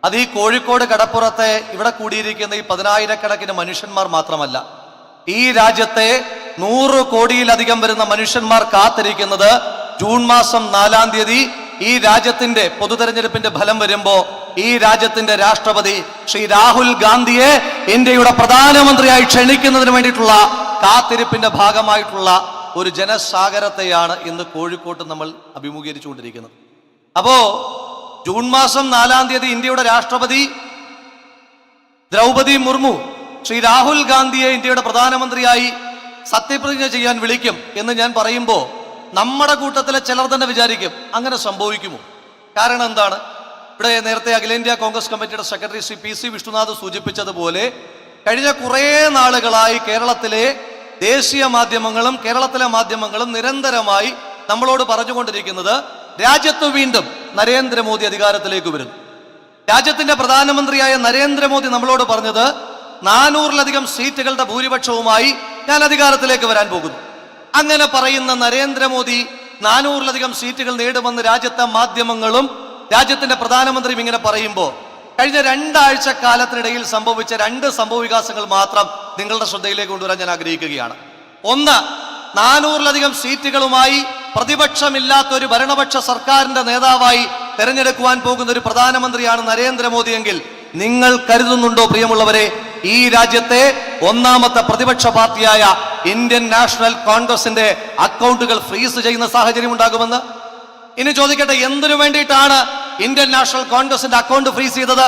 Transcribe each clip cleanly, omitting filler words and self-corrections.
അത് ഈ കോഴിക്കോട് കടപ്പുറത്തെ ഇവിടെ കൂടിയിരിക്കുന്ന ഈ 10,000-കണക്കിന് മനുഷ്യന്മാർ മാത്രമല്ല, ഈ രാജ്യത്തെ 100 കോടിയിലധികം വരുന്ന മനുഷ്യന്മാർ കാത്തിരിക്കുന്നത് ജൂൺ മാസം 4-ാം തീയതി ഈ രാജ്യത്തിന്റെ പൊതുതെരഞ്ഞെടുപ്പിന്റെ ഫലം വരുമ്പോ ഈ രാജ്യത്തിന്റെ രാഷ്ട്രപതി ശ്രീ രാഹുൽ ഗാന്ധിയെ ഇന്ത്യയുടെ പ്രധാനമന്ത്രിയായി ക്ഷണിക്കുന്നതിന് വേണ്ടിയിട്ടുള്ള കാത്തിരിപ്പിന്റെ ഭാഗമായിട്ടുള്ള ഒരു ജനസാഗരത്തെയാണ് ഇന്ന് കോഴിക്കോട്ട് നമ്മൾ അഭിമുഖീകരിച്ചുകൊണ്ടിരിക്കുന്നത്. അപ്പോ ജൂൺ മാസം 4-ാം തീയതി ഇന്ത്യയുടെ രാഷ്ട്രപതി ദ്രൗപദി മുർമു ശ്രീ രാഹുൽ ഗാന്ധിയെ ഇന്ത്യയുടെ പ്രധാനമന്ത്രിയായി സത്യപ്രതിജ്ഞ ചെയ്യാൻ വിളിക്കും എന്ന് ഞാൻ പറയുമ്പോൾ നമ്മുടെ കൂട്ടത്തിലെ ചിലർ തന്നെ വിചാരിക്കും അങ്ങനെ സംഭവിക്കുമോ? കാരണം എന്താണ്? ഇവിടെ നേരത്തെ അഖിലേന്ത്യാ കോൺഗ്രസ് കമ്മിറ്റിയുടെ സെക്രട്ടറി ശ്രീ PC വിഷ്ണുനാഥ് സൂചിപ്പിച്ചതുപോലെ കഴിഞ്ഞ കുറേ നാളുകളായി കേരളത്തിലെ ദേശീയ മാധ്യമങ്ങളും കേരളത്തിലെ മാധ്യമങ്ങളും നിരന്തരമായി നമ്മളോട് പറഞ്ഞുകൊണ്ടിരിക്കുന്നത് രാജ്യത്ത് വീണ്ടും നരേന്ദ്രമോദി അധികാരത്തിലേക്ക് വരുന്നു. രാജ്യത്തിന്റെ പ്രധാനമന്ത്രിയായ നരേന്ദ്രമോദി നമ്മളോട് പറഞ്ഞത് 400-ലധികം സീറ്റുകളുടെ ഭൂരിപക്ഷവുമായി ഞാൻ അധികാരത്തിലേക്ക് വരാൻ പോകുന്നു. അങ്ങനെ പറയുന്ന നരേന്ദ്രമോദി 400-ലധികം സീറ്റുകൾ നേടുമെന്ന് രാജ്യത്തെ മാധ്യമങ്ങളും രാജ്യത്തിന്റെ പ്രധാനമന്ത്രിയും ഇങ്ങനെ പറയുമ്പോൾ കഴിഞ്ഞ 2 ആഴ്ചക്കാലത്തിനിടയിൽ സംഭവിച്ച 2 സംഭവവികാസങ്ങൾ മാത്രം നിങ്ങളുടെ ശ്രദ്ധയിലേക്ക് കൊണ്ടുവരാൻ ഞാൻ ആഗ്രഹിക്കുകയാണ്. ഒന്ന്, 400-ലധികം സീറ്റുകളുമായി പ്രതിപക്ഷമില്ലാത്ത ഒരു ഭരണപക്ഷ സർക്കാരിന്റെ നേതാവായി തെരഞ്ഞെടുക്കുവാൻ പോകുന്ന ഒരു പ്രധാനമന്ത്രിയാണ് നരേന്ദ്രമോദി എങ്കിൽ നിങ്ങൾ കരുതുന്നുണ്ടോ പ്രിയമുള്ളവരെ, ഈ രാജ്യത്തെ 1ാമത്തെ പ്രതിപക്ഷ പാർട്ടിയായ ഇന്ത്യൻ നാഷണൽ കോൺഗ്രസിന്റെ അക്കൗണ്ടുകൾ ഫ്രീസ് ചെയ്യുന്ന സാഹചര്യം ഉണ്ടാകുമെന്ന്? ഇനി ചോദിക്കട്ടെ, എന്തിനു വേണ്ടിയിട്ടാണ് ഇന്ത്യൻ നാഷണൽ കോൺഗ്രസിന്റെ അക്കൗണ്ട് ഫ്രീസ് ചെയ്തത്?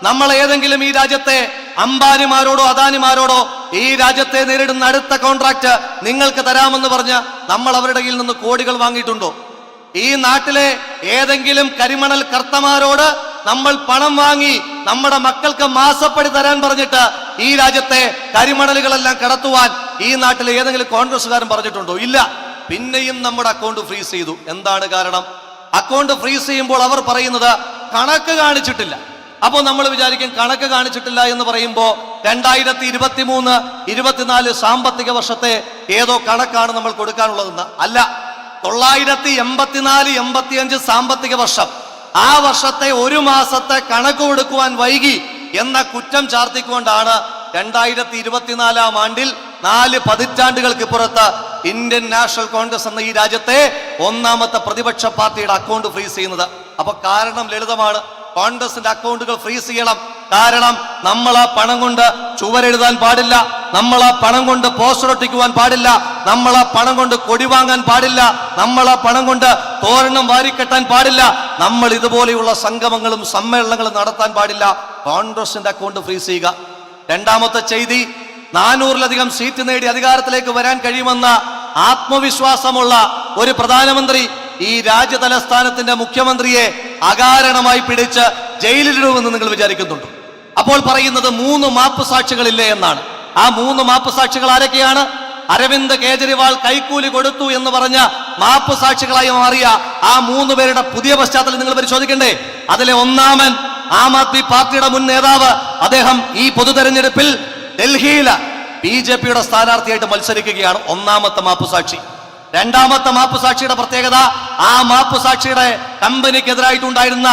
നമ്മൾ ഏതെങ്കിലും ഈ രാജ്യത്തെ അംബാനിമാരോടോ അദാനിമാരോടോ ഈ രാജ്യത്തെ നേരിടുന്ന അടുത്ത കോൺട്രാക്ട് നിങ്ങൾക്ക് തരാമെന്ന് പറഞ്ഞ് നമ്മൾ അവരുടെ കയ്യിൽ നിന്ന് കോടികൾ വാങ്ങിയിട്ടുണ്ടോ? ഈ നാട്ടിലെ ഏതെങ്കിലും കരിമണൽ കർത്തമാരോട് നമ്മൾ പണം വാങ്ങി നമ്മുടെ മക്കൾക്ക് മാസപ്പടി തരാൻ പറഞ്ഞിട്ട് ഈ രാജ്യത്തെ കരിമണലുകളെല്ലാം കടത്തുവാൻ ഈ നാട്ടിലെ ഏതെങ്കിലും കോൺഗ്രസ്സുകാരൻ പറഞ്ഞിട്ടുണ്ടോ? ഇല്ല. പിന്നെയും നമ്മുടെ അക്കൗണ്ട് ഫ്രീസ് ചെയ്തു. എന്താണ് കാരണം? അക്കൗണ്ട് ഫ്രീസ് ചെയ്യുമ്പോൾ അവർ പറയുന്നത് കണക്ക് കാണിച്ചിട്ടില്ല. അപ്പോൾ നമ്മൾ വിചാരിക്കും കണക്ക് കാണിച്ചിട്ടില്ല എന്ന് പറയുമ്പോൾ 2023-24 സാമ്പത്തിക വർഷത്തെ ഏതോ കണക്കാണ് നമ്മൾ കൊടുക്കാനുള്ളതെന്ന്. അല്ല, 984-85 സാമ്പത്തിക വർഷം, ആ വർഷത്തെ 1 മാസത്തെ കണക്ക് കൊടുക്കുവാൻ വൈകി എന്ന കുറ്റം ചാർത്തിക്കൊണ്ടാണ് 2024-ാം ആണ്ടിൽ 4 പതിറ്റാണ്ടുകൾക്ക് ഇപ്പുറത്ത് ഇന്ത്യൻ നാഷണൽ കോൺഗ്രസ് എന്ന ഈ രാജ്യത്തെ 1ാമത്തെ പ്രതിപക്ഷ പാർട്ടിയുടെ അക്കൗണ്ട് ഫ്രീസ് ചെയ്യുന്നത്. അപ്പൊ കാരണം ലളിതമാണ്, കോൺഗ്രസിന്റെ അക്കൗണ്ടുകൾ ഫ്രീസ് ചെയ്യണം. കാരണം നമ്മൾ ആ പണം കൊണ്ട് ചുവരെഴുതാൻ പാടില്ല, നമ്മൾ ആ പണം കൊണ്ട് പോസ്റ്റർ ഒട്ടിക്കുവാൻ പാടില്ല, നമ്മൾ ആ പണം കൊണ്ട് കൊടി വാങ്ങാൻ പാടില്ല, നമ്മൾ ആ പണം കൊണ്ട് തോരണം വാരിക്കെട്ടാൻ പാടില്ല, നമ്മൾ ഇതുപോലെയുള്ള സംഗമങ്ങളും സമ്മേളനങ്ങളും നടത്താൻ പാടില്ല. കോൺഗ്രസിന്റെ അക്കൗണ്ട് ഫ്രീസ് ചെയ്യുക. 2ാമത്തെ ചെയ്തി, 400-ലധികം സീറ്റ് നേടി അധികാരത്തിലേക്ക് വരാൻ കഴിയുമെന്ന ആത്മവിശ്വാസമുള്ള ഒരു പ്രധാനമന്ത്രി ഈ രാജ്യതലസ്ഥാനത്തിന്റെ മുഖ്യമന്ത്രിയെ അകാരണമായി പിടിച്ച് ജയിലിലിടുമെന്ന് നിങ്ങൾ വിചാരിക്കുന്നുണ്ടോ? അപ്പോൾ പറയുന്നത് 3 മാപ്പ് സാക്ഷികളില്ലേ എന്നാണ്. ആ 3 മാപ്പ് സാക്ഷികൾ ആരൊക്കെയാണ്? അരവിന്ദ് കേജ്രിവാൾ കൈക്കൂലി കൊടുത്തു എന്ന് പറഞ്ഞ മാപ്പ് സാക്ഷികളായി മാറിയ ആ 3 പേരുടെ പുതിയ പശ്ചാത്തലം നിങ്ങൾ പരിശോധിക്കണ്ടേ? അതിലെ 1ാമൻ ആം ആദ്മി പാർട്ടിയുടെ മുൻ നേതാവ്. അദ്ദേഹം ഈ പൊതുതെരഞ്ഞെടുപ്പിൽ ഡൽഹിയിൽ BJPയുടെ സ്ഥാനാർത്ഥിയായിട്ട് മത്സരിക്കുകയാണ്. 1ാമത്തെ മാപ്പ് സാക്ഷി. 2ാമത്തെ മാപ്പ് സാക്ഷിയുടെ പ്രത്യേകത, ആ മാപ്പ് സാക്ഷിയുടെ കമ്പനിക്കെതിരായിട്ടുണ്ടായിരുന്ന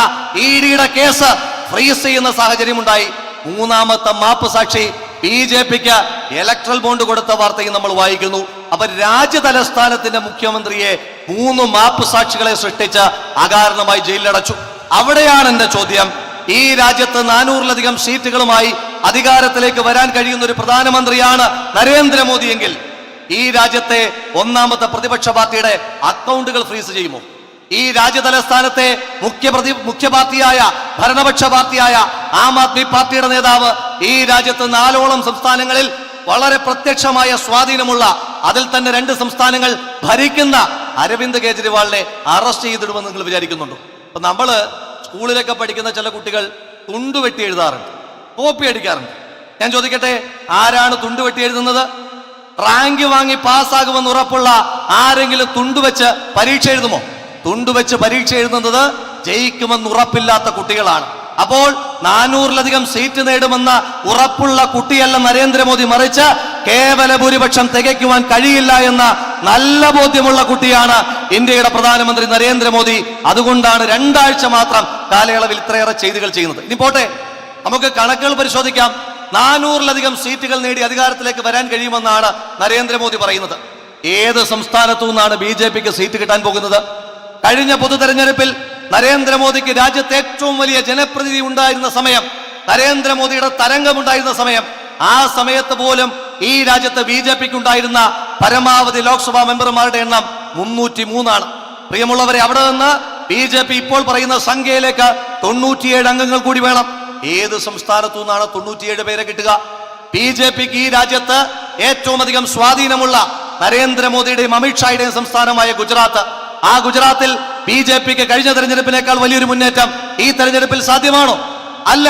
EDയുടെ കേസ് ഫ്രീസ് ചെയ്യുന്ന സാഹചര്യം ഉണ്ടായി. 3ാമത്തെ മാപ്പ് സാക്ഷി BJPക്ക് ഇലക്ട്രൽ ബോണ്ട് കൊടുത്ത വാർത്തയും നമ്മൾ വായിക്കുന്നു. അപ്പൊ രാജ്യതലസ്ഥാനത്തിന്റെ മുഖ്യമന്ത്രിയെ 3 മാപ്പ് സാക്ഷികളെ സൃഷ്ടിച്ച് അകാരണമായി ജയിലിലടച്ചു. അവിടെയാണ് എന്റെ ചോദ്യം. ഈ രാജ്യത്ത് 400-ലധികം സീറ്റുകളുമായി അധികാരത്തിലേക്ക് വരാൻ കഴിയുന്ന ഒരു പ്രധാനമന്ത്രിയാണ് നരേന്ദ്രമോദി എങ്കിൽ ഈ രാജ്യത്തെ 1ാമത്തെ പ്രതിപക്ഷ പാർട്ടിയുടെ അക്കൗണ്ടുകൾ ഫ്രീസ് ചെയ്യുമോ? ഈ രാജ്യതലസ്ഥാനത്തെ മുഖ്യ പാർട്ടിയായ ഭരണപക്ഷ പാർട്ടിയായ ആം ആദ്മി പാർട്ടിയുടെ നേതാവ് ഈ രാജ്യത്ത് 4ഓളം സംസ്ഥാനങ്ങളിൽ വളരെ പ്രത്യക്ഷമായ സ്വാധീനമുള്ള, അതിൽ തന്നെ 2 സംസ്ഥാനങ്ങൾ ഭരിക്കുന്ന അരവിന്ദ് കേജ്രിവാളിനെ അറസ്റ്റ് ചെയ്തിടുമെന്ന് നിങ്ങൾ വിചാരിക്കുന്നുണ്ടോ? അപ്പൊ നമ്മള് സ്കൂളിലൊക്കെ പഠിക്കുന്ന ചില കുട്ടികൾ തുണ്ടുവെട്ടി എഴുതാറുണ്ട്, കോപ്പി അടിക്കാറുണ്ട്. ഞാൻ ചോദിക്കട്ടെ, ആരാണ് തുണ്ടുവെട്ടി എഴുതുന്നത്? റാങ്ക് വാങ്ങി പാസ്സാകുമെന്ന് ഉറപ്പുള്ള ആരെങ്കിലും തുണ്ടുവെച്ച് പരീക്ഷ എഴുതുമോ? തുണ്ടുവെച്ച് പരീക്ഷ എഴുതുന്നത് ജയിക്കുമെന്ന് ഉറപ്പില്ലാത്ത കുട്ടികളാണ്. അപ്പോൾ 400-ലധികം സീറ്റ് നേടുമെന്ന ഉറപ്പുള്ള കുട്ടിയല്ല നരേന്ദ്രമോദി, മറിച്ച് കേവല ഭൂരിപക്ഷം തികയ്ക്കുവാൻ കഴിയില്ല എന്ന നല്ല ബോധ്യമുള്ള കുട്ടിയാണ് ഇന്ത്യയുടെ പ്രധാനമന്ത്രി നരേന്ദ്രമോദി. അതുകൊണ്ടാണ് 2 ആഴ്ച മാത്രം കാലയളവിൽ ഇത്രയേറെ ചെയ്തികൾ ചെയ്യുന്നത്. ഇനി പോട്ടെ, നമുക്ക് കണക്കുകൾ പരിശോധിക്കാം. 400-ലധികം സീറ്റുകൾ നേടി അധികാരത്തിലേക്ക് വരാൻ കഴിയുമെന്നാണ് നരേന്ദ്രമോദി പറയുന്നത്. ഏത് സംസ്ഥാനത്തു നിന്നാണ് BJPക്ക് സീറ്റ് കിട്ടാൻ പോകുന്നത്? കഴിഞ്ഞ പൊതു തെരഞ്ഞെടുപ്പിൽ നരേന്ദ്രമോദിക്ക് രാജ്യത്ത് ഏറ്റവും വലിയ ജനപ്രതിനിധി ഉണ്ടായിരുന്ന സമയം, നരേന്ദ്രമോദിയുടെ തരംഗമുണ്ടായിരുന്ന സമയം, ആ സമയത്ത് പോലും ഈ രാജ്യത്ത് BJPക്ക് ഉണ്ടായിരുന്ന പരമാവധി ലോക്സഭാ മെമ്പർമാരുടെ എണ്ണം 303 ആണ്. പ്രിയമുള്ളവരെ, അവിടെ നിന്ന് BJP ഇപ്പോൾ പറയുന്ന സംഖ്യയിലേക്ക് 97 അംഗങ്ങൾ കൂടി വേണം. ഏത് സംസ്ഥാനത്തു നിന്നാണ് 97 പേരെ കിട്ടുക? BJPക്ക് ഈ രാജ്യത്ത് ഏറ്റവും അധികം സ്വാധീനമുള്ള നരേന്ദ്രമോദിയുടെയും അമിത്ഷായുടെയും സംസ്ഥാനമായ ഗുജറാത്ത്. ആ ഗുജറാത്തിൽ BJPക്ക് കഴിഞ്ഞ തെരഞ്ഞെടുപ്പിനേക്കാൾ വലിയൊരു മുന്നേറ്റം ഈ തെരഞ്ഞെടുപ്പിൽ സാധ്യമാണോ? അല്ല.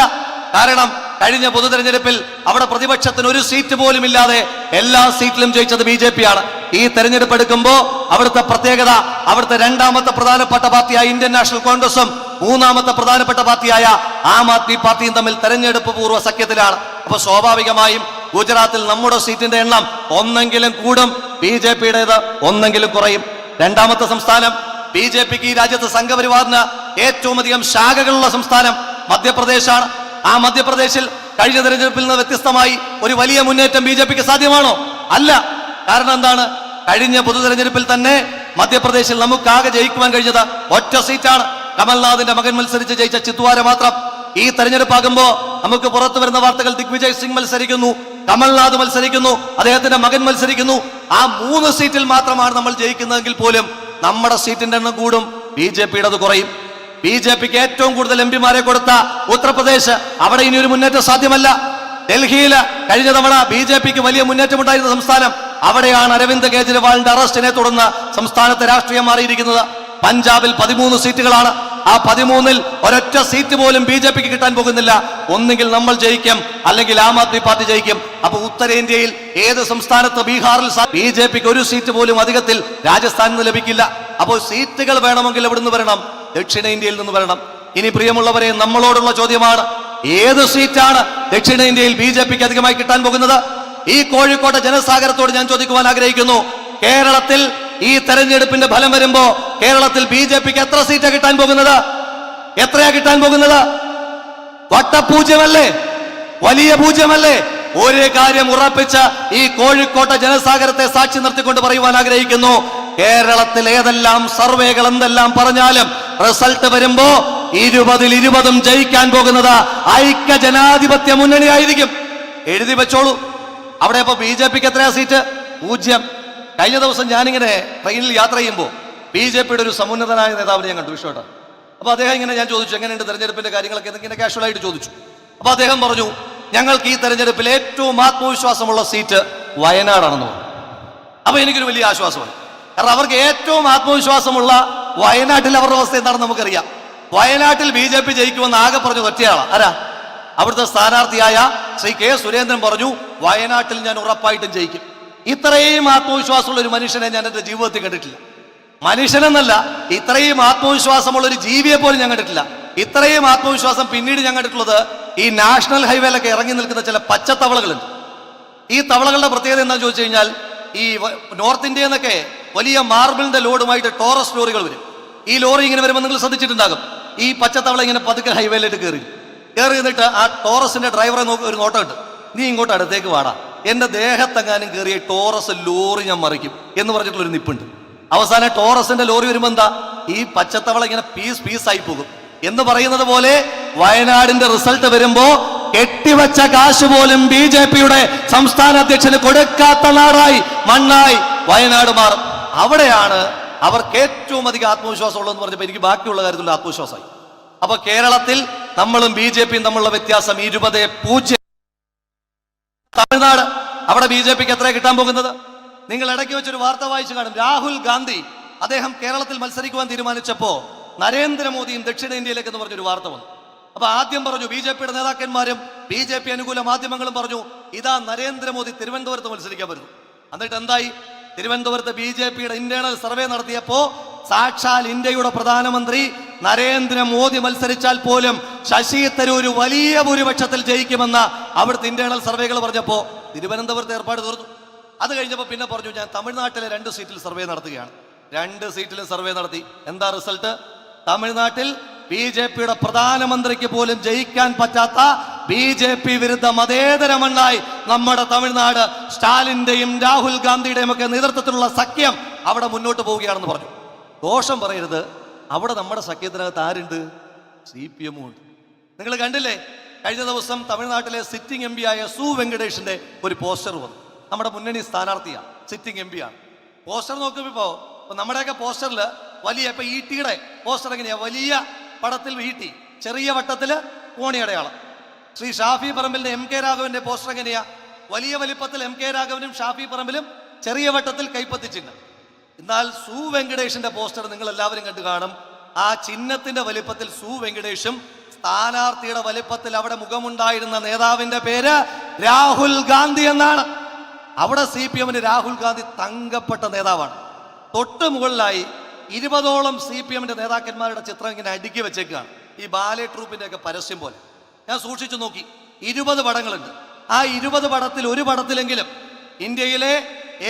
കാരണം കഴിഞ്ഞ പൊതു തെരഞ്ഞെടുപ്പിൽ അവിടെ പ്രതിപക്ഷത്തിന് ഒരു സീറ്റ് പോലും ഇല്ലാതെ എല്ലാ സീറ്റിലും ജയിച്ചത് BJP ആണ്. ഈ തെരഞ്ഞെടുപ്പ് എടുക്കുമ്പോൾ അവിടുത്തെ പ്രത്യേകത, അവിടുത്തെ 2ാമത്തെ പ്രധാനപ്പെട്ട പാർട്ടിയായ ഇന്ത്യൻ നാഷണൽ കോൺഗ്രസും 3ാമത്തെ പ്രധാനപ്പെട്ട പാർട്ടിയായ ആം ആദ്മി പാർട്ടിയും തമ്മിൽ തെരഞ്ഞെടുപ്പ് പൂർവ്വ സഖ്യത്തിലാണ്. അപ്പൊ സ്വാഭാവികമായും ഗുജറാത്തിൽ നമ്മുടെ സീറ്റിന്റെ എണ്ണം ഒന്നെങ്കിലും കൂടും, BJPയുടേത് ഒന്നെങ്കിലും കുറയും. 2ാമത്തെ സംസ്ഥാനം, BJPക്ക് ഈ രാജ്യത്ത് സംഘപരിവാറിന് ഏറ്റവും അധികം ശാഖകളുള്ള സംസ്ഥാനം മധ്യപ്രദേശാണ്. ആ മധ്യപ്രദേശിൽ കഴിഞ്ഞ തെരഞ്ഞെടുപ്പിൽ നിന്ന് വ്യത്യസ്തമായി ഒരു വലിയ മുന്നേറ്റം BJPക്ക് സാധ്യമാണോ? അല്ല. കാരണം എന്താണ്? കഴിഞ്ഞ പൊതു തെരഞ്ഞെടുപ്പിൽ തന്നെ മധ്യപ്രദേശിൽ നമുക്കാകെ ജയിക്കുവാൻ കഴിഞ്ഞത് ഒറ്റ സീറ്റാണ്. കമൽനാഥിന്റെ മകൻ മത്സരിച്ച് ജയിച്ച ചിത്വാര മാത്രം. ഈ തെരഞ്ഞെടുപ്പാകുമ്പോ നമുക്ക് പുറത്തു വരുന്ന വാർത്തകൾ ദിഗ്വിജയ് സിംഗ് മത്സരിക്കുന്നു, കമൽനാഥ് മത്സരിക്കുന്നു, അദ്ദേഹത്തിന്റെ മകൻ മത്സരിക്കുന്നു. ആ 3 സീറ്റിൽ മാത്രമാണ് നമ്മൾ ജയിക്കുന്നതെങ്കിൽ പോലും നമ്മുടെ സീറ്റിന്റെ എണ്ണം കൂടും, BJPയുടേത് കുറയും. BJPക്ക് ഏറ്റവും കൂടുതൽ MP-മാരെ കൊടുത്ത ഉത്തർപ്രദേശ്, അവിടെ ഇനി ഒരു മുന്നേറ്റം സാധ്യമല്ല. ഡൽഹിയില് കഴിഞ്ഞ തവണ BJPക്ക് വലിയ മുന്നേറ്റമുണ്ടായിരുന്ന സംസ്ഥാനം, അവിടെയാണ് അരവിന്ദ് കെജ്രിവാളിന്റെ അറസ്റ്റിനെ തുടർന്ന് സംസ്ഥാനത്തെ രാഷ്ട്രീയം മാറിയിരിക്കുന്നത്. പഞ്ചാബിൽ 13 സീറ്റുകളാണ്. ആ 13-ൽ ഒരൊറ്റ സീറ്റ് പോലും BJPക്ക് കിട്ടാൻ പോകുന്നില്ല. ഒന്നുകിൽ നമ്മൾ ജയിക്കും, അല്ലെങ്കിൽ ആം ആദ്മി പാർട്ടി ജയിക്കും. അപ്പൊ ഉത്തരേന്ത്യയിൽ ഏത് സംസ്ഥാനത്ത്, ബീഹാറിൽ BJPക്ക് ഒരു സീറ്റ് പോലും അധികത്തിൽ രാജസ്ഥാനിൽ നിന്ന് ലഭിക്കില്ല. അപ്പോൾ സീറ്റുകൾ വേണമെങ്കിൽ എവിടെ നിന്ന് വരണം? ദക്ഷിണേന്ത്യയിൽ നിന്ന് വരണം. ഇനി പ്രിയമുള്ളവരെ, നമ്മളോടുള്ള ചോദ്യമാണ്, ഏത് സീറ്റാണ് ദക്ഷിണേന്ത്യയിൽ BJPക്ക് അധികമായി കിട്ടാൻ പോകുന്നത്? ഈ കോഴിക്കോട്ടെ ജനസാഗരത്തോട് ഞാൻ ചോദിക്കുവാൻ ആഗ്രഹിക്കുന്നു, കേരളത്തിൽ ഈ തെരഞ്ഞെടുപ്പിന്റെ ഫലം വരുമ്പോ കേരളത്തിൽ BJPക്ക് എത്ര സീറ്റാ കിട്ടാൻ പോകുന്നത്? എത്രയാ കിട്ടാൻ പോകുന്നത്? വട്ടപൂജ്യമല്ലേ? വലിയ പൂജ്യമല്ലേ? ഒരു കാര്യം ഉറപ്പിച്ച് ഈ കോഴിക്കോട്ടെ ജനസാഗരത്തെ സാക്ഷി നിർത്തിക്കൊണ്ട് പറയുവാൻ ആഗ്രഹിക്കുന്നു, കേരളത്തിൽ ഏതെല്ലാം സർവേകൾ എന്തെല്ലാം പറഞ്ഞാലും റിസൾട്ട് വരുമ്പോ 20-ൽ 20ഉം ജയിക്കാൻ പോകുന്നത് ഐക്യ ജനാധിപത്യ മുന്നണിയായിരിക്കും. എഴുതി വെച്ചോളൂ. അവിടെ ഇപ്പൊ BJPക്ക് എത്രയാ സീറ്റ്? 0. കഴിഞ്ഞ ദിവസം ഞാനിങ്ങനെ ട്രെയിനിൽ യാത്ര ചെയ്യുമ്പോൾ BJPയുടെ ഒരു സമുന്നതനായ നേതാവിനെ ഞാൻ കണ്ടു, വിശ്വട്ട. അപ്പൊ അദ്ദേഹം ഇങ്ങനെ, ഞാൻ ചോദിച്ചു എങ്ങനെയുണ്ട് തെരഞ്ഞെടുപ്പിന്റെ കാര്യങ്ങളൊക്കെ, ഇങ്ങനെ കാഷ്വലായിട്ട് ചോദിച്ചു. അപ്പൊ അദ്ദേഹം പറഞ്ഞു, ഞങ്ങൾക്ക് ഈ തെരഞ്ഞെടുപ്പിൽ ഏറ്റവും ആത്മവിശ്വാസമുള്ള സീറ്റ് വയനാടാണെന്ന് പറഞ്ഞു. അപ്പൊ എനിക്കൊരു വലിയ ആശ്വാസമായി. കാരണം അവർക്ക് ഏറ്റവും ആത്മവിശ്വാസമുള്ള വയനാട്ടിൽ അവരുടെ അവസ്ഥ എന്താണെന്ന് നമുക്കറിയാം. വയനാട്ടിൽ BJP ജയിക്കുമെന്ന് ആകെ പറഞ്ഞു ഒറ്റയാളാ. ആരാ? അവിടുത്തെ സ്ഥാനാർത്ഥിയായ ശ്രീ K. സുരേന്ദ്രൻ പറഞ്ഞു, വയനാട്ടിൽ ഞാൻ ഉറപ്പായിട്ടും ജയിക്കും. ഇത്രയും ആത്മവിശ്വാസമുള്ള ഒരു മനുഷ്യനെ ഞാൻ എൻ്റെ ജീവിതത്തിൽ കണ്ടിട്ടില്ല. മനുഷ്യനെന്നല്ല, ഇത്രയും ആത്മവിശ്വാസമുള്ള ഒരു ജീവിയെ പോലും ഞാൻ കണ്ടിട്ടില്ല. ഇത്രയും ആത്മവിശ്വാസം പിന്നീട് ഞാൻ കണ്ടിട്ടുള്ളത് ഈ നാഷണൽ ഹൈവേയിലൊക്കെ ഇറങ്ങി നിൽക്കുന്ന ചില പച്ചത്തവളകളുണ്ട്. ഈ തവളകളുടെ പ്രത്യേകത എന്താണെന്ന് ചോദിച്ചു കഴിഞ്ഞാൽ, ഈ നോർത്ത് ഇന്ത്യയിൽ നിന്നൊക്കെ വലിയ മാർബിളിന്റെ ലോഡുമായിട്ട് ടോറസ് ലോറികൾ വരും. ഈ ലോറി ഇങ്ങനെ വരുമ്പോൾ നിങ്ങൾ ശ്രദ്ധിച്ചിട്ടുണ്ടാകും, ഈ പച്ചത്തവള ഇങ്ങനെ പതുക്കെ ഹൈവേയിലേക്ക് കയറി നിന്നിട്ട് ആ ടോറസിന്റെ ഡ്രൈവറെ ഒരു നോട്ടം ഉണ്ട്, നീ ഇങ്ങോട്ട് അടുത്തേക്ക് വാടാ, എന്റെ ദേഹത്തെങ്ങാനും കയറിയ ടോറസ് ലോറി ഞാൻ മറിക്കും എന്ന് പറഞ്ഞിട്ടുള്ളൊരു നിപ്പുണ്ട്. അവസാനം ടോറസിന്റെ ലോറി വരുമ്പോ എന്താ, ഈ പച്ചത്തവള ഇങ്ങനെ പീസായി പോകും എന്ന് പറയുന്നത് പോലെ വയനാടിന്റെ റിസൾട്ട് വരുമ്പോ കെട്ടിവച്ച കാശ് പോലും BJPയുടെ സംസ്ഥാന അധ്യക്ഷന് കൊടുക്കാത്ത നാടായി, മണ്ണായി വയനാട് മാറും. അവിടെയാണ് അവർക്ക് ഏറ്റവും അധികം ആത്മവിശ്വാസം ഉള്ളതെന്ന് പറഞ്ഞപ്പോൾ എനിക്ക് ബാക്കിയുള്ള കാര്യത്തിൽ ആത്മവിശ്വാസമായി. അപ്പൊ കേരളത്തിൽ നമ്മളും BJPയും തമ്മിലുള്ള വ്യത്യാസം 20-0. തമിഴ്നാട്, അവിടെ BJPക്ക് എത്ര കിട്ടാൻ പോകുന്നത്? നിങ്ങൾ ഇടയ്ക്ക് വെച്ചൊരു വാർത്ത വായിച്ചു കാണും. രാഹുൽ ഗാന്ധി അദ്ദേഹം കേരളത്തിൽ മത്സരിക്കുവാൻ തീരുമാനിച്ചപ്പോ നരേന്ദ്രമോദിയും ദക്ഷിണേന്ത്യയിലേക്ക് എന്ന് പറഞ്ഞൊരു വാർത്ത വന്നു. അപ്പൊ ആദ്യം പറഞ്ഞു, BJPയുടെ നേതാക്കന്മാരും BJP അനുകൂല മാധ്യമങ്ങളും പറഞ്ഞു, ഇതാ നരേന്ദ്രമോദി തിരുവനന്തപുരത്ത് മത്സരിക്കാൻ വരുന്നു. എന്നിട്ട് എന്തായി? തിരുവനന്തപുരത്ത് BJPയുടെ ഇന്റേണൽ സർവേ നടത്തിയപ്പോ സാക്ഷാൽ ഇന്ത്യയുടെ പ്രധാനമന്ത്രി നരേന്ദ്രമോദി മത്സരിച്ചാൽ പോലും ശശി തരൂർ വലിയ ഭൂരിപക്ഷത്തിൽ ജയിക്കുമെന്ന് അവിടുത്തെ ഇന്റേണൽ സർവേകൾ പറഞ്ഞപ്പോ തിരുവനന്തപുരത്ത് ഏർപ്പാട് തീർന്നു. അത് കഴിഞ്ഞപ്പോൾ പിന്നെ പറഞ്ഞു ഞാൻ തമിഴ്നാട്ടിലെ 2 സീറ്റിൽ സർവേ നടത്തുകയാണ്. 2 സീറ്റിൽ സർവേ നടത്തി. എന്താ റിസൾട്ട്? തമിഴ്നാട്ടിൽ BJPയുടെ പ്രധാനമന്ത്രിക്ക് പോലും ജയിക്കാൻ പറ്റാത്ത BJP വിരുദ്ധ മതേതര മണ്ണായി നമ്മുടെ തമിഴ്നാട് സ്റ്റാലിന്റെയും രാഹുൽ ഗാന്ധിയുടെയും ഒക്കെ നേതൃത്വത്തിലുള്ള സഖ്യം അവിടെ മുന്നോട്ട് പോവുകയാണെന്ന് പറഞ്ഞു. ദോഷം പറയരുത്, അവിടെ നമ്മുടെ സഖ്യത്തിനകത്ത് ആരുണ്ട്? CPM ഉണ്ട്. നിങ്ങൾ കണ്ടില്ലേ, കഴിഞ്ഞ ദിവസം തമിഴ്നാട്ടിലെ സിറ്റിംഗ് MP ആയ സു വെങ്കടേഷിന്റെ ഒരു പോസ്റ്റർ വന്നു. നമ്മുടെ മുന്നണി സ്ഥാനാർത്ഥിയാണ്, സിറ്റിംഗ് MP ആണ്. പോസ്റ്റർ നോക്കുമ്പോൾ നമ്മുടെയൊക്കെ പോസ്റ്ററിൽ വലിയ ഇപ്പൊ ഈട്ടിയുടെ പോസ്റ്റർ എങ്ങനെയാ? വലിയ പടത്തിൽ ഈട്ടി, ചെറിയ വട്ടത്തില് കോണി അടയാളം. ശ്രീ ഷാഫി പറമ്പിലിന്റെ MK രാഘവന്റെ പോസ്റ്റർ എങ്ങനെയാ? വലിയ വലിപ്പത്തിൽ MK രാഘവനും ഷാഫി പറമ്പിലും, ചെറിയ വട്ടത്തിൽ കൈപ്പത്തി ചിഹ്നം. എന്നാൽ സു വെങ്കടേഷിന്റെ പോസ്റ്റർ നിങ്ങൾ എല്ലാവരും കണ്ടു കാണും. ആ ചിഹ്നത്തിന്റെ വലിപ്പത്തിൽ സു വെങ്കടേഷും സ്ഥാനാർത്ഥിയുടെ വലിപ്പത്തിൽ അവിടെ മുഖമുണ്ടായിരുന്ന നേതാവിന്റെ പേര് രാഹുൽ ഗാന്ധി എന്നാണ്. അവിടെ CPMന് രാഹുൽ ഗാന്ധി തങ്കപ്പെട്ട നേതാവാണ്. തൊട്ട് മുകളിലായി 20ഓളം CPMന്റെ നേതാക്കന്മാരുടെ ചിത്രം ഇങ്ങനെ അടുക്കി വെച്ചേക്കാണ്, ഈ ബാലെ ട്രൂപ്പിന്റെ ഒക്കെ പരസ്യം പോലെ. ഞാൻ സൂക്ഷിച്ചു നോക്കി, 20 പടങ്ങളുണ്ട്. ആ 20 പടത്തിൽ ഒരു പടത്തിലെങ്കിലും ഇന്ത്യയിലെ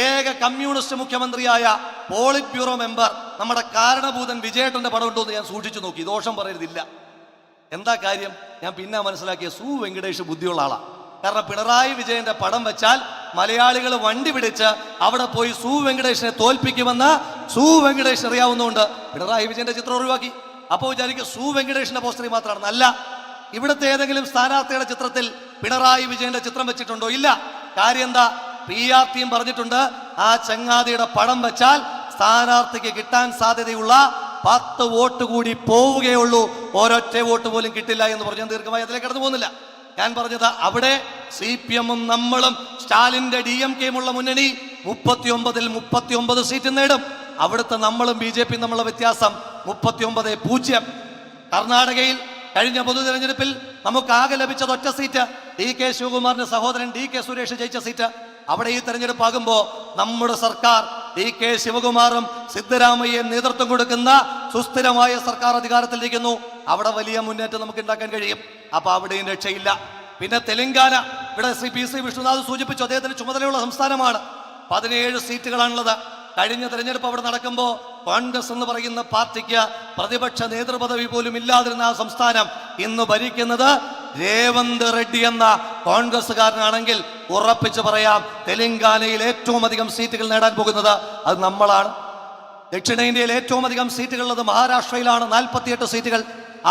ഏക കമ്മ്യൂണിസ്റ്റ് മുഖ്യമന്ത്രിയായ പോളിറ്റ് ബ്യൂറോ മെമ്പർ നമ്മുടെ കാരണഭൂതൻ വിജയേട്ടന്റെ പടം ഉണ്ടോ എന്ന് ഞാൻ സൂക്ഷിച്ചു നോക്കി. ദോഷം പറയരുതില്ല. എന്താ കാര്യം? ഞാൻ പിന്നെ മനസ്സിലാക്കിയ സു വെങ്കടേഷ് ബുദ്ധിയുള്ള ആളാണ്. കാരണം പിണറായി വിജയന്റെ പടം വെച്ചാൽ മലയാളികൾ വണ്ടി പിടിച്ച് അവിടെ പോയി സു വെങ്കടേഷിനെ തോൽപ്പിക്കുമെന്ന് സു വെങ്കടേഷ് അറിയാവുന്നതുകൊണ്ട് പിണറായി വിജയന്റെ ചിത്രം ഒഴിവാക്കി. അപ്പോൾ വിചാരിക്കും സു വെങ്കടേഷിന്റെ പോസ്റ്ററിൽ മാത്രമാണ്. അല്ല, ഇവിടുത്തെ ഏതെങ്കിലും സ്ഥാനാർത്ഥിയുടെ ചിത്രത്തിൽ പിണറായി വിജയന്റെ ചിത്രം വെച്ചിട്ടുണ്ടോ? ഇല്ല. കാര്യം എന്താ? PR ടീം പറഞ്ഞിട്ടുണ്ട്, ആ ചങ്ങാതിയുടെ പടം വെച്ചാൽ സ്ഥാനാർത്ഥിക്ക് കിട്ടാൻ സാധ്യതയുള്ള 10 വോട്ട് കൂടി പോവുകയുള്ളൂ, ഒരൊറ്റ വോട്ട് പോലും കിട്ടില്ല എന്ന് പറഞ്ഞു. ഞാൻ ദീർഘമായി അതിലേക്ക് കടന്നു പോകുന്നില്ല. ഞാൻ പറഞ്ഞത് അവിടെ CPMഉം നമ്മളും സ്റ്റാലിന്റെ DMKയുമുള്ള മുന്നണി 39ൽ 39 സീറ്റ് നേടും. അവിടുത്തെ നമ്മളും BJPയും തമ്മിലുള്ള വ്യത്യാസം 39-0. കർണാടകയിൽ കഴിഞ്ഞ പൊതു തെരഞ്ഞെടുപ്പിൽ നമുക്ക് ആകെ ലഭിച്ചത് ഒറ്റ സീറ്റ്, DK ശിവകുമാറിന്റെ സഹോദരൻ DK സുരേഷ് ജയിച്ച സീറ്റ്. അവിടെ ഈ തെരഞ്ഞെടുപ്പാകുമ്പോൾ നമ്മുടെ സർക്കാർ DK ശിവകുമാറും സിദ്ധരാമയ്യയും നേതൃത്വം കൊടുക്കുന്ന സുസ്ഥിരമായ സർക്കാർ അധികാരത്തിലിരിക്കുന്നു. അവിടെ വലിയ മുന്നേറ്റം നമുക്ക് ഉണ്ടാക്കാൻ കഴിയും. അപ്പൊ അവിടെയും രക്ഷയില്ല. പിന്നെ തെലങ്കാന, ഇവിടെ ശ്രീ PC വിഷ്ണുനാഥ് സൂചിപ്പിച്ചു, അദ്ദേഹത്തിന് ചുമതലയുള്ള സംസ്ഥാനമാണ്. 17 സീറ്റുകളാണുള്ളത്. കഴിഞ്ഞ തെരഞ്ഞെടുപ്പ് അവിടെ നടക്കുമ്പോൾ കോൺഗ്രസ് എന്ന് പറയുന്ന പാർട്ടിക്ക് പ്രതിപക്ഷ നേതൃപദവി പോലും ഇല്ലാതിരുന്ന ആ സംസ്ഥാനം ഇന്ന് ഭരിക്കുന്നത് രേവന്ത് റെഡ്ഡി എന്ന കോൺഗ്രസ്സുകാരനാണെങ്കിൽ ഉറപ്പിച്ചു പറയാം, തെലങ്കാനയിൽ ഏറ്റവും അധികം സീറ്റുകൾ നേടാൻ പോകുന്നത് അത് നമ്മളാണ്. ദക്ഷിണേന്ത്യയിൽ ഏറ്റവും അധികം സീറ്റുകളുള്ളത് മഹാരാഷ്ട്രയിലാണ്, 48 സീറ്റുകൾ.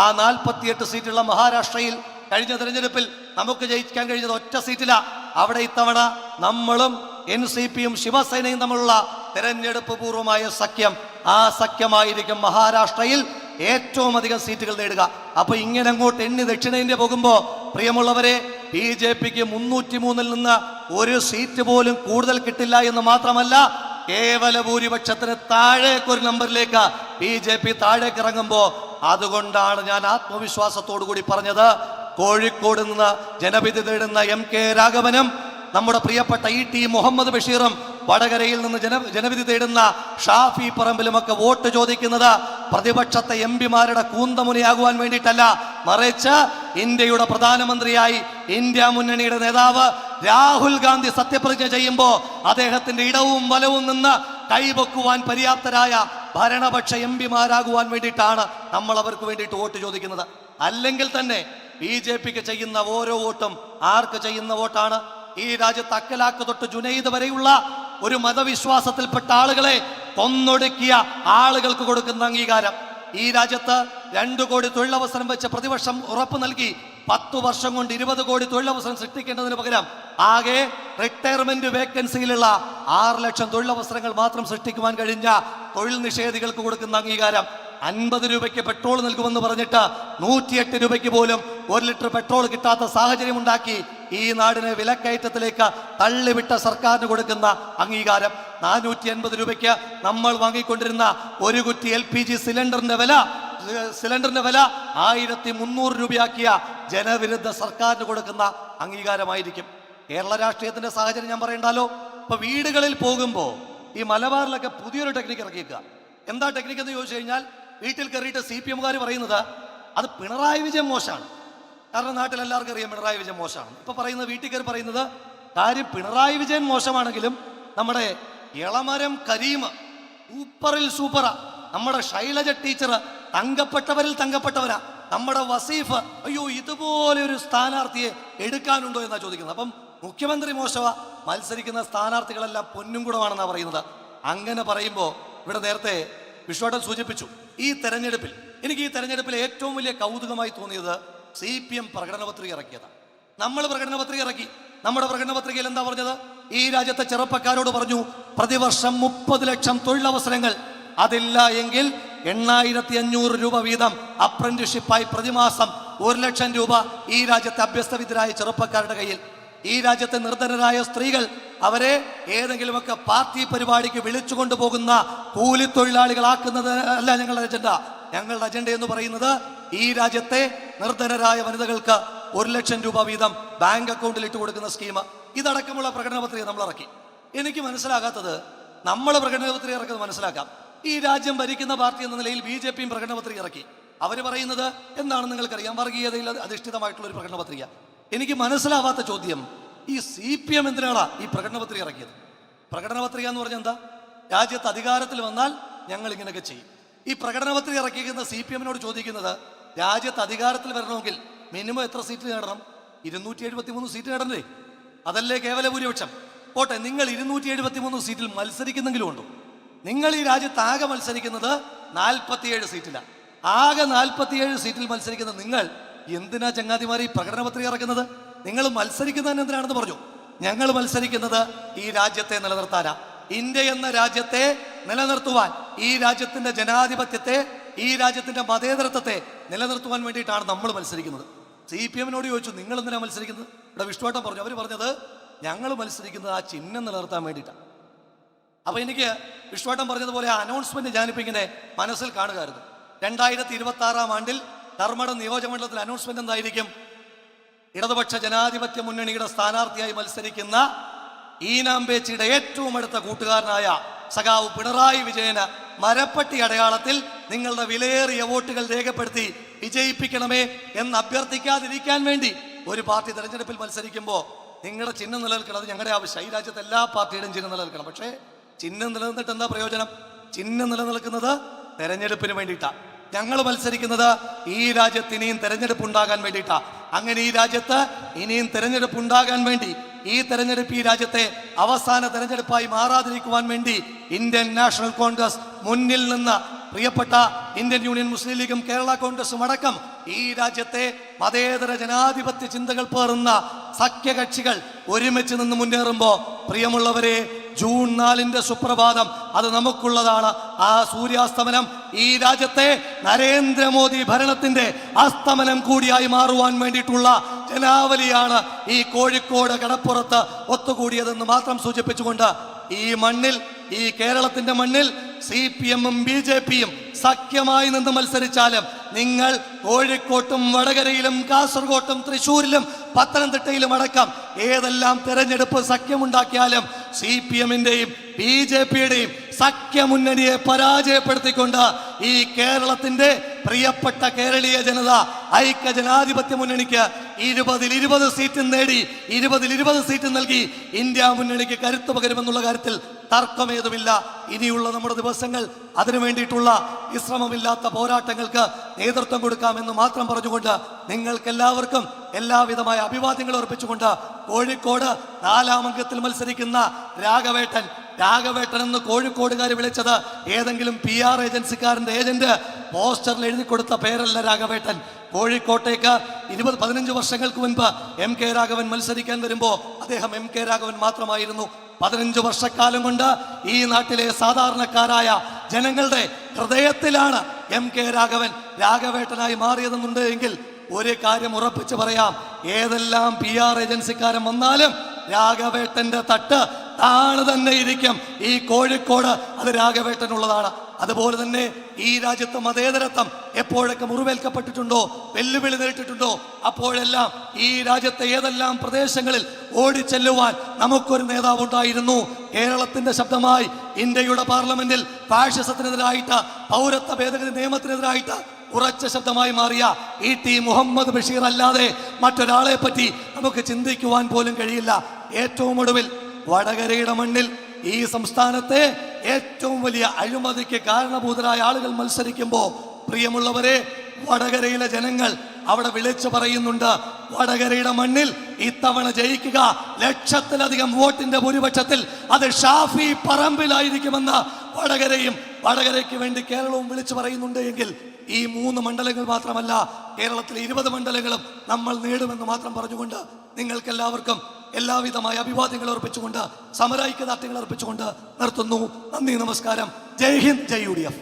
ആ 48 സീറ്റുള്ള മഹാരാഷ്ട്രയിൽ കഴിഞ്ഞ തെരഞ്ഞെടുപ്പിൽ നമുക്ക് ജയിക്കാൻ കഴിഞ്ഞത് ഒറ്റ സീറ്റില. അവിടെ ഇത്തവണ നമ്മളും NCPയും ശിവസേനയും തമ്മിലുള്ള തെരഞ്ഞെടുപ്പ് പൂർവമായ സഖ്യം, ആ സഖ്യമായിരിക്കും മഹാരാഷ്ട്രയിൽ ഏറ്റവും അധികം സീറ്റുകൾ നേടുക. അപ്പൊ ഇങ്ങനെ അങ്ങോട്ട് എണ്ണി ദക്ഷിണേന്ത്യ പോകുമ്പോ പ്രിയമുള്ളവരെ, BJPക്ക് 303-ൽ നിന്ന് ഒരു സീറ്റ് പോലും കൂടുതൽ കിട്ടില്ല എന്ന് മാത്രമല്ല, കേവല ഭൂരിപക്ഷത്തിന് താഴേക്കൊരു നമ്പറിലേക്ക് BJP താഴേക്ക് ഇറങ്ങുമ്പോ, അതുകൊണ്ടാണ് ഞാൻ ആത്മവിശ്വാസത്തോടു കൂടി പറഞ്ഞത്, കോഴിക്കോട് നിന്ന് ജനവിധി തേടുന്ന MK രാഘവനും നമ്മുടെ പ്രിയപ്പെട്ട ET മുഹമ്മദ് ബഷീറും വടകരയിൽ നിന്ന് ജനവിധി തേടുന്ന ഷാഫി പറമ്പിലുമൊക്കെ വോട്ട് ചോദിക്കുന്നത് പ്രതിപക്ഷത്തെ MPമാരുടെ കൂന്തമുനയാകുവാൻ വേണ്ടിയിട്ടല്ല, മറിച്ച് ഇന്ത്യയുടെ പ്രധാനമന്ത്രിയായി ഇന്ത്യ മുന്നണിയുടെ നേതാവ് രാഹുൽ ഗാന്ധി സത്യപ്രതിജ്ഞ ചെയ്യുമ്പോൾ അദ്ദേഹത്തിന്റെ ഇടവും വലവും നിന്ന് കൈവക്കുവാൻ പര്യാപ്തരായ ഭരണപക്ഷ MPമാരാകുവാൻ വേണ്ടിയിട്ടാണ് നമ്മൾ അവർക്ക് വേണ്ടിയിട്ട് വോട്ട് ചോദിക്കുന്നത്. അല്ലെങ്കിൽ തന്നെ BJPക്ക് ചെയ്യുന്ന ഓരോ വോട്ടും ആർക്ക് ചെയ്യുന്ന വോട്ടാണ്? ഈ രാജ്യത്ത് അക്കലാക്ക് തൊട്ട് ജുനൈദ് വരെയുള്ള ഒരു മതവിശ്വാസത്തിൽപ്പെട്ട ആളുകളെ കൊന്നൊടുക്കിയ ആളുകൾക്ക് കൊടുക്കുന്ന അംഗീകാരം. ഈ രാജ്യത്ത് 2 കോടി തൊഴിലവസരം വെച്ച് പ്രതിവർഷം ഉറപ്പ് നൽകി 10 വർഷം കൊണ്ട് 20 കോടി തൊഴിലവസരം സൃഷ്ടിക്കേണ്ടതിന് പകരം ആകെ റിട്ടയർമെന്റ് വേക്കൻസിയിലുള്ള 6 ലക്ഷം തൊഴിലവസരങ്ങൾ മാത്രം സൃഷ്ടിക്കുവാൻ കഴിഞ്ഞ തൊഴിൽ നിഷേധികൾക്ക് കൊടുക്കുന്ന അംഗീകാരം. 50 രൂപയ്ക്ക് പെട്രോൾ നൽകുമെന്ന് പറഞ്ഞിട്ട് 108 രൂപയ്ക്ക് പോലും 1 ലിറ്റർ പെട്രോൾ കിട്ടാത്ത സാഹചര്യം ഉണ്ടാക്കി ഈ നാടിനെ വിലക്കയറ്റത്തിലേക്ക് തള്ളിവിട്ട സർക്കാരിന് കൊടുക്കുന്ന അംഗീകാരം. 480 രൂപയ്ക്ക് നമ്മൾ വാങ്ങിക്കൊണ്ടിരുന്ന ഒരു കുറ്റി LPG സിലിണ്ടറിന്റെ വില 1300 രൂപയാക്കിയ ജനവിരുദ്ധ സർക്കാരിന് കൊടുക്കുന്ന അംഗീകാരമായിരിക്കും. കേരള രാഷ്ട്രീയത്തിന്റെ സാഹചര്യം ഞാൻ പറയണ്ടല്ലോ. ഇപ്പൊ വീടുകളിൽ പോകുമ്പോൾ ഈ മലബാറിലൊക്കെ പുതിയൊരു ടെക്നിക്ക് ഇറക്കിയേക്കുക. എന്താ ടെക്നിക്ക് എന്ന് ചോദിച്ചു കഴിഞ്ഞാൽ, വീട്ടിൽ കയറിയിട്ട് CPMകാർ പറയുന്നത് അത് പിണറായി വിജയൻ മോശമാണ്. കാരണം നാട്ടിൽ എല്ലാവർക്കും അറിയാം പിണറായി വിജയൻ മോശമാണ്. ഇപ്പൊ പറയുന്നത്, വീട്ടിൽ കയറി പറയുന്നത് കാര്യം പിണറായി വിജയൻ മോശമാണെങ്കിലും നമ്മുടെ ഇളമരം കരീം സൂപ്പറിൽ സൂപ്പറാ. നമ്മുടെ ശൈലജ ടീച്ചർ തങ്കപ്പെട്ടവരിൽ തങ്കപ്പെട്ടവരാ. നമ്മുടെ വസീഫ്, അയ്യോ ഇതുപോലെ ഒരു സ്ഥാനാർത്ഥിയെ എടുക്കാനുണ്ടോ എന്നാ ചോദിക്കുന്നത്. അപ്പം മുഖ്യമന്ത്രി മോശവ, മത്സരിക്കുന്ന സ്ഥാനാർത്ഥികളെല്ലാം പൊന്നും കൂടമാണെന്നാണ് പറയുന്നത്. അങ്ങനെ പറയുമ്പോൾ ഇവിടെ നേരത്തെ വിശ്വട്ടൻ സൂചിപ്പിച്ചു, ഈ തെരഞ്ഞെടുപ്പിൽ എനിക്ക് ഈ തെരഞ്ഞെടുപ്പിൽ ഏറ്റവും വലിയ കൗതുകമായി തോന്നിയത് CPM പ്രകടന പത്രിക ഇറക്കിയതാണ്. നമ്മൾ പ്രകടന പത്രിക ഇറക്കി. നമ്മുടെ പ്രകടന പത്രികയിൽ എന്താ പറഞ്ഞത്? ഈ രാജ്യത്തെ ചെറുപ്പക്കാരോട് പറഞ്ഞു, പ്രതിവർഷം 30 ലക്ഷം തൊഴിലവസരങ്ങൾ, അതില്ല എങ്കിൽ 8500 രൂപ വീതം അപ്രന്റീസ്ഷിപ്പായി പ്രതിമാസം 1 ലക്ഷം രൂപ ഈ രാജ്യത്തെ അഭ്യസ്തവിദ്യരായ ചെറുപ്പക്കാരുടെ കയ്യിൽ. ഈ രാജ്യത്തെ നിർധനരായ സ്ത്രീകൾ, അവരെ ഏതെങ്കിലുമൊക്കെ പാർട്ടി പരിപാടിക്ക് വിളിച്ചു കൊണ്ടുപോകുന്ന കൂലിത്തൊഴിലാളികളാക്കുന്നത് അല്ല ഞങ്ങളുടെ അജണ്ട. ഞങ്ങളുടെ അജണ്ട എന്ന് പറയുന്നത് ഈ രാജ്യത്തെ നിർധനരായ വനിതകൾക്ക് 1 ലക്ഷം രൂപ വീതം ബാങ്ക് അക്കൗണ്ടിൽ ഇട്ട് കൊടുക്കുന്ന സ്കീം, ഇതടക്കമുള്ള പ്രകടന പത്രിക നമ്മൾ ഇറക്കി. എനിക്ക് മനസ്സിലാകാത്തത്, നമ്മൾ പ്രകടന പത്രിക ഇറക്കുന്നത് മനസ്സിലാക്കാം, ഈ രാജ്യം ഭരിക്കുന്ന പാർട്ടി എന്ന നിലയിൽ BJPയും പ്രകടന പത്രിക ഇറക്കി. അവർ പറയുന്നത് എന്താണെന്ന് നിങ്ങൾക്കറിയാം, വർഗീയതയിൽ അധിഷ്ഠിതമായിട്ടുള്ള ഒരു പ്രകടന പത്രിക. എനിക്ക് മനസ്സിലാവാത്ത ചോദ്യം, ഈ CPM എന്തിനാണ് ഈ പ്രകടന പത്രിക ഇറക്കിയത്? പ്രകടന പത്രിക എന്ന് പറഞ്ഞാൽ എന്താ? രാജ്യത്ത് അധികാരത്തിൽ വന്നാൽ ഞങ്ങൾ ഇങ്ങനെയൊക്കെ ചെയ്യും. ഈ പ്രകടന പത്രിക ഇറക്കിയിരിക്കുന്ന CPMനോട് ചോദിക്കുന്നത്, രാജ്യത്ത് അധികാരത്തിൽ വരണമെങ്കിൽ മിനിമം എത്ര സീറ്റ് നേടണം? 273 സീറ്റ് നേടണ്ടേ? അതല്ലേ കേവല ഭൂരിപക്ഷം? പോട്ടെ, നിങ്ങൾ 273 സീറ്റിൽ മത്സരിക്കുന്നെങ്കിലും ഉണ്ടോ? നിങ്ങൾ ഈ രാജ്യത്ത് ആകെ മത്സരിക്കുന്നത് 47 സീറ്റിലാണ്. ആകെ 47 സീറ്റിൽ മത്സരിക്കുന്ന നിങ്ങൾ എന്തിനാ ചങ്ങാതിമാർ ഈ പ്രകടന പത്രിക ഇറക്കുന്നത്? നിങ്ങൾ മത്സരിക്കുന്നതിന് എന്തിനാണെന്ന് പറഞ്ഞു. ഞങ്ങൾ മത്സരിക്കുന്നത് ഈ രാജ്യത്തെ നിലനിർത്താനാ. ഇന്ത്യ എന്ന രാജ്യത്തെ നിലനിർത്തുവാൻ, ഈ രാജ്യത്തിന്റെ ജനാധിപത്യത്തെ, ഈ രാജ്യത്തിന്റെ മതേതരത്വത്തെ നിലനിർത്തുവാൻ വേണ്ടിയിട്ടാണ് നമ്മൾ മത്സരിക്കുന്നത്. CPMനോട് ചോദിച്ചു, നിങ്ങൾ എന്തിനാ മത്സരിക്കുന്നത്? ഇവിടെ വിഷ്ണുവേട്ടൻ പറഞ്ഞു, അവർ പറഞ്ഞത് ഞങ്ങൾ മത്സരിക്കുന്നത് ആ ചിഹ്നം നിലനിർത്താൻ വേണ്ടിയിട്ടാണ്. അപ്പൊ എനിക്ക് വിഷ്ണുവേട്ടൻ പറഞ്ഞതുപോലെ ആ അനൗൺസ്മെന്റ് ഞാനിപ്പോ ഇങ്ങനെ മനസ്സിൽ കാണുകയായിരുന്നു. 2026 ആണ്ടിൽ ധർമ്മടം നിയോജകമണ്ഡലത്തിൽ അനൗൺസ്മെന്റ് എന്തായിരിക്കും? ഇടതുപക്ഷ ജനാധിപത്യ മുന്നണിയുടെ സ്ഥാനാർത്ഥിയായി മത്സരിക്കുന്ന ഈനാമ്പേച്ചിയുടെ ഏറ്റവും അടുത്ത കൂട്ടുകാരനായ സഖാവ് പിണറായി വിജയന് മരപ്പട്ടി അടയാളത്തിൽ നിങ്ങളുടെ വിലയേറിയ വോട്ടുകൾ രേഖപ്പെടുത്തി വിജയിപ്പിക്കണമേ എന്ന് അഭ്യർത്ഥിക്കാതിരിക്കാൻ വേണ്ടി ഒരു പാർട്ടി തെരഞ്ഞെടുപ്പിൽ മത്സരിക്കുമ്പോൾ നിങ്ങളുടെ ചിഹ്നം നിലനിൽക്കണം. അത് ഞങ്ങളുടെ ആവശ്യം. ഈ രാജ്യത്ത് എല്ലാ പാർട്ടിയുടെയും ചിഹ്നം നിലനിൽക്കണം. പക്ഷേ ചിഹ്നം നിലനിന്നിട്ട് എന്താ പ്രയോജനം? ചിഹ്നം നിലനിൽക്കുന്നത് തെരഞ്ഞെടുപ്പിന് വേണ്ടിയിട്ടാണ്. ഞങ്ങൾ മത്സരിക്കുന്നത് ഈ രാജ്യത്ത് ഇനിയും തെരഞ്ഞെടുപ്പ് ഉണ്ടാകാൻ വേണ്ടിയിട്ടാണ്. അങ്ങനെ ഈ രാജ്യത്ത് ഇനിയും തെരഞ്ഞെടുപ്പ് ഉണ്ടാകാൻ വേണ്ടി, ഈ തെരഞ്ഞെടുപ്പ് ഈ രാജ്യത്തെ അവസാന തെരഞ്ഞെടുപ്പായി മാറാതിരിക്കുവാൻ വേണ്ടി ഇന്ത്യൻ നാഷണൽ കോൺഗ്രസ് മുന്നിൽ നിന്ന് പ്രിയപ്പെട്ട ഇന്ത്യൻ യൂണിയൻ മുസ്ലിം ലീഗും കേരള കോൺഗ്രസും അടക്കം ഈ രാജ്യത്തെ മതേതര ജനാധിപത്യ ചിന്തകൾ പേറുന്ന സഖ്യകക്ഷികൾ ഒരുമിച്ച് നിന്ന് മുന്നേറുമ്പോൾ, പ്രിയമുള്ളവരെ, ജൂൺ 4 സുപ്രഭാതം അത് നമുക്കുള്ളതാണ്. ആ സൂര്യാസ്തമനം ഈ രാജ്യത്തെ നരേന്ദ്രമോദി ഭരണത്തിന്റെ അസ്തമനം കൂടിയായി മാറുവാൻ വേണ്ടിയിട്ടുള്ള ജനാവലിയാണ് ഈ കോഴിക്കോട് കടപ്പുറത്ത് ഒത്തുകൂടിയതെന്ന് മാത്രം സൂചിപ്പിച്ചുകൊണ്ട്, ഈ മണ്ണിൽ, ഈ കേരളത്തിന്റെ മണ്ണിൽ CPMഉം BJPയും സഖ്യമായി നിന്ന് മത്സരിച്ചാലും നിങ്ങൾ കോഴിക്കോട്ടും വടകരയിലും കാസർഗോട്ടും തൃശ്ശൂരിലും പത്തനംതിട്ടയിലും അടക്കം ഏതെല്ലാം തെരഞ്ഞെടുപ്പ് സഖ്യമുണ്ടാക്കിയാലും CPMന്റെയും BJPയുടെയും സഖ്യമുന്നണിയെ പരാജയപ്പെടുത്തിക്കൊണ്ട് ഈ കേരളത്തിന്റെ പ്രിയപ്പെട്ട കേരളീയ ജനത ഐക്യ ജനാധിപത്യ മുന്നണിക്ക് 20-20 സീറ്റും നേടി, 20-20 സീറ്റും നൽകി ഇന്ത്യ മുന്നണിക്ക് കരുത്തു പകരുമെന്നുള്ള കാര്യത്തിൽ തർക്കമേതുമില്ല. ഇനിയുള്ള നമ്മുടെ ദിവസങ്ങൾ അതിനു വേണ്ടിയിട്ടുള്ള വിശ്രമമില്ലാത്ത പോരാട്ടങ്ങൾക്ക് നേതൃത്വം കൊടുക്കാമെന്ന് മാത്രം പറഞ്ഞുകൊണ്ട് നിങ്ങൾക്ക് എല്ലാവർക്കും എല്ലാവിധമായ അഭിവാദ്യങ്ങൾ അർപ്പിച്ചുകൊണ്ട്, കോഴിക്കോട് 4-ാം അംഗത്തിൽ മത്സരിക്കുന്ന രാഘവേട്ടൻ എന്ന് കോഴിക്കോടുകാർ വിളിച്ചത് ഏതെങ്കിലും PR ഏജൻസിക്കാരന്റെ ഏജന്റ് പോസ്റ്ററിൽ എഴുതി കൊടുത്ത പേരല്ല രാഘവേട്ടൻ. കോഴിക്കോട്ടേക്ക് 15 വർഷങ്ങൾക്ക് മുൻപ് MK രാഘവൻ മത്സരിക്കാൻ വരുമ്പോൾ അദ്ദേഹം MK രാഘവൻ മാത്രമായിരുന്നു. 15 വർഷക്കാലം കൊണ്ട് ഈ നാട്ടിലെ സാധാരണക്കാരായ ജനങ്ങളുടെ ഹൃദയത്തിലാണ് MK രാഘവൻ രാഘവേട്ടനായി മാറിയതെന്നുണ്ട് എങ്കിൽ ഒരു കാര്യം ഉറപ്പിച്ച് പറയാം, ഏതെല്ലാം PR ഏജൻസിക്കാരൻ വന്നാലും രാഘവേട്ടന്റെ തട്ട് താണ് തന്നെ ഇരിക്കും. ഈ കോഴിക്കോട് അത് രാഘവേട്ടനുള്ളതാണ്. അതുപോലെ തന്നെ ഈ രാജ്യത്ത് മതേതരത്വം എപ്പോഴൊക്കെ മുറിവേൽക്കപ്പെട്ടിട്ടുണ്ടോ, വെല്ലുവിളി നേരിട്ടിട്ടുണ്ടോ, അപ്പോഴെല്ലാം ഈ രാജ്യത്തെ ഏതെല്ലാം പ്രദേശങ്ങളിൽ ഓടിച്ചെല്ലുവാൻ നമുക്കൊരു നേതാവുണ്ടായിരുന്നു. കേരളത്തിന്റെ ശബ്ദമായി ഇന്ത്യയുടെ പാർലമെന്റിൽ ഫാഷിസത്തിനെതിരായിട്ട്, പൗരത്വ ഭേദഗതി നിയമത്തിനെതിരായിട്ട് ഉറച്ച ശബ്ദമായി മാറിയ ET മുഹമ്മദ് ബഷീർ അല്ലാതെ മറ്റൊരാളെ പറ്റി നമുക്ക് ചിന്തിക്കുവാൻ പോലും കഴിയില്ല. ഏറ്റവും ഒടുവിൽ വടകരയുടെ മണ്ണിൽ ഈ സംസ്ഥാനത്തെ ഏറ്റവും വലിയ അഴിമതിക്ക് കാരണഭൂതരായ ആളുകൾ മത്സരിക്കുമ്പോൾ പ്രിയമുള്ളവരെ, വടകരയിലെ ജനങ്ങൾ അവിടെ വിളിച്ചു പറയുന്നുണ്ട്, വടകരയുടെ മണ്ണിൽ ഇത്തവണ ജയിക്കുക ലക്ഷത്തിലധികം വോട്ടിന്റെ ഭൂരിപക്ഷത്തിൽ അത് ഷാഫി പറമ്പിലായിരിക്കുമെന്ന് വടകരയ്ക്ക് വേണ്ടി കേരളവും വിളിച്ചു പറയുന്നുണ്ട്. എങ്കിൽ ഈ 3 മണ്ഡലങ്ങൾ മാത്രമല്ല, കേരളത്തിലെ 20 മണ്ഡലങ്ങളും നമ്മൾ നേടുമെന്ന് മാത്രം പറഞ്ഞുകൊണ്ട് നിങ്ങൾക്ക് എല്ലാവർക്കും എല്ലാവിധമായ അഭിവാദ്യങ്ങൾ അർപ്പിച്ചുകൊണ്ട് സമരായിക്യദാർഢ്യങ്ങൾ അർപ്പിച്ചുകൊണ്ട് നിർത്തുന്നു. നന്ദി, നമസ്കാരം. ജയ് ഹിന്ദ്, ജയ് UDF.